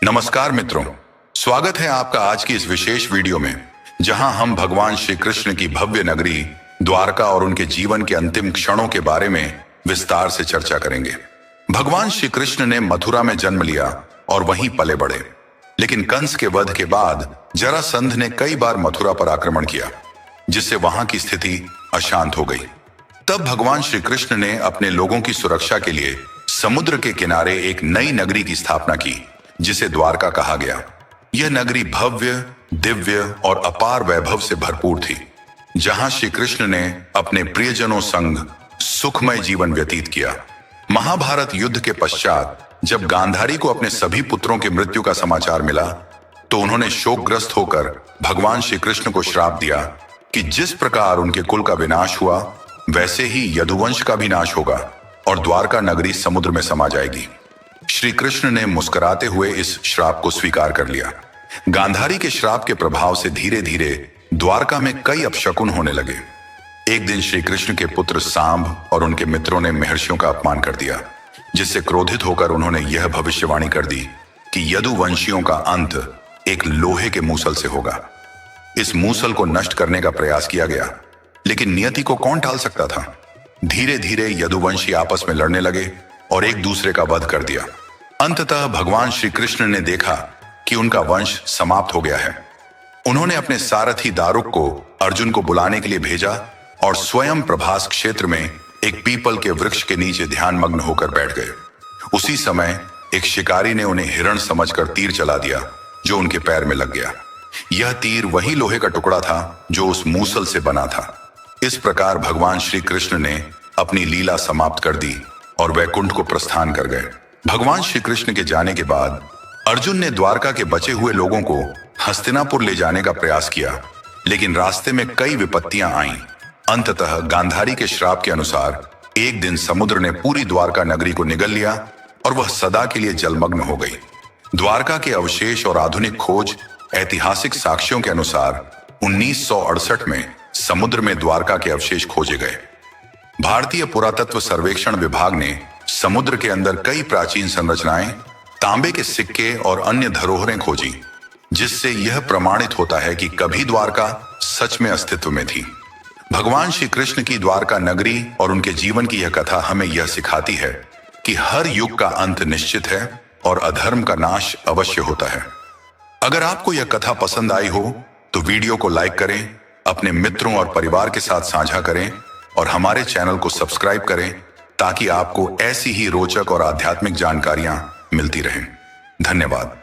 नमस्कार मित्रों, स्वागत है आपका आज की इस विशेष वीडियो में, जहां हम भगवान श्री कृष्ण की भव्य नगरी द्वारका और उनके जीवन के अंतिम क्षणों के बारे में विस्तार से चर्चा करेंगे। भगवान श्री कृष्ण ने मथुरा में जन्म लिया और वहीं पले बढ़े, लेकिन कंस के वध के बाद जरासंध ने कई बार मथुरा पर आक्रमण किया, जिससे वहां की स्थिति अशांत हो गई। तब भगवान श्री कृष्ण ने अपने लोगों की सुरक्षा के लिए समुद्र के किनारे एक नई नगरी की स्थापना की, जिसे द्वारका कहा गया। यह नगरी भव्य, दिव्य और अपार वैभव से भरपूर थी, जहां श्री कृष्ण ने अपने प्रियजनों संग सुखमय जीवन व्यतीत किया। महाभारत युद्ध के पश्चात जब गांधारी को अपने सभी पुत्रों की मृत्यु का समाचार मिला, तो उन्होंने शोकग्रस्त होकर भगवान श्री कृष्ण को श्राप दिया कि जिस प्रकार उनके कुल का विनाश हुआ, वैसे ही यदुवंश का भी नाश होगा और द्वारका नगरी समुद्र में समा जाएगी। श्री कृष्ण ने मुस्कुराते हुए इस श्राप को स्वीकार कर लिया। गांधारी के श्राप के प्रभाव से धीरे धीरे द्वारका में कई अपशकुन होने लगे। एक दिन श्री कृष्ण के पुत्र सांब और उनके मित्रों ने महर्षियों का अपमान कर दिया, जिससे क्रोधित होकर उन्होंने यह भविष्यवाणी कर दी कि यदुवंशियों का अंत एक लोहे के मूसल से होगा। इस मूसल को नष्ट करने का प्रयास किया गया, लेकिन नियति को कौन टाल सकता था। धीरे धीरे यदुवंशी आपस में लड़ने लगे और एक दूसरे का वध कर दिया। अंततः भगवान श्री कृष्ण ने देखा कि उनका वंश समाप्त हो गया है। उन्होंने अपने सारथी दारुक को अर्जुन को बुलाने के लिए भेजा और स्वयं प्रभास क्षेत्र में एक पीपल के वृक्ष के नीचे ध्यानमग्न होकर बैठ गए। उसी समय एक शिकारी ने उन्हें हिरण समझकर तीर चला दिया, जो उनके पैर में लग गया। यह तीर वही लोहे का टुकड़ा था जो उस मूसल से बना था। इस प्रकार भगवान श्री कृष्ण ने अपनी लीला समाप्त कर दी और वैकुंठ को प्रस्थान कर गए। भगवान श्री कृष्ण के जाने के बाद अर्जुन ने द्वारका के बचे हुए लोगों को हस्तिनापुर ले जाने का प्रयास किया, लेकिन रास्ते में कई विपत्तियां आईं। अंततः गांधारी के श्राप के अनुसार एक दिन समुद्र ने पूरी द्वारका नगरी को निगल लिया और वह सदा के लिए जलमग्न हो गई। द्वारका के अवशेष और आधुनिक खोज ऐतिहासिक साक्ष्यों के अनुसार 1968 में समुद्र में द्वारका के अवशेष खोजे गए। भारतीय पुरातत्व सर्वेक्षण विभाग ने समुद्र के अंदर कई प्राचीन संरचनाएं, तांबे के सिक्के और अन्य धरोहरें खोजी, जिससे यह प्रमाणित होता है कि कभी द्वारका सच में अस्तित्व में थी। भगवान श्री कृष्ण की द्वारका नगरी और उनके जीवन की यह कथा हमें यह सिखाती है कि हर युग का अंत निश्चित है और अधर्म का नाश अवश्य होता है। अगर आपको यह कथा पसंद आई हो तो वीडियो को लाइक करें, अपने मित्रों और परिवार के साथ साझा करें और हमारे चैनल को सब्सक्राइब करें, ताकि आपको ऐसी ही रोचक और आध्यात्मिक जानकारियां मिलती रहें। धन्यवाद।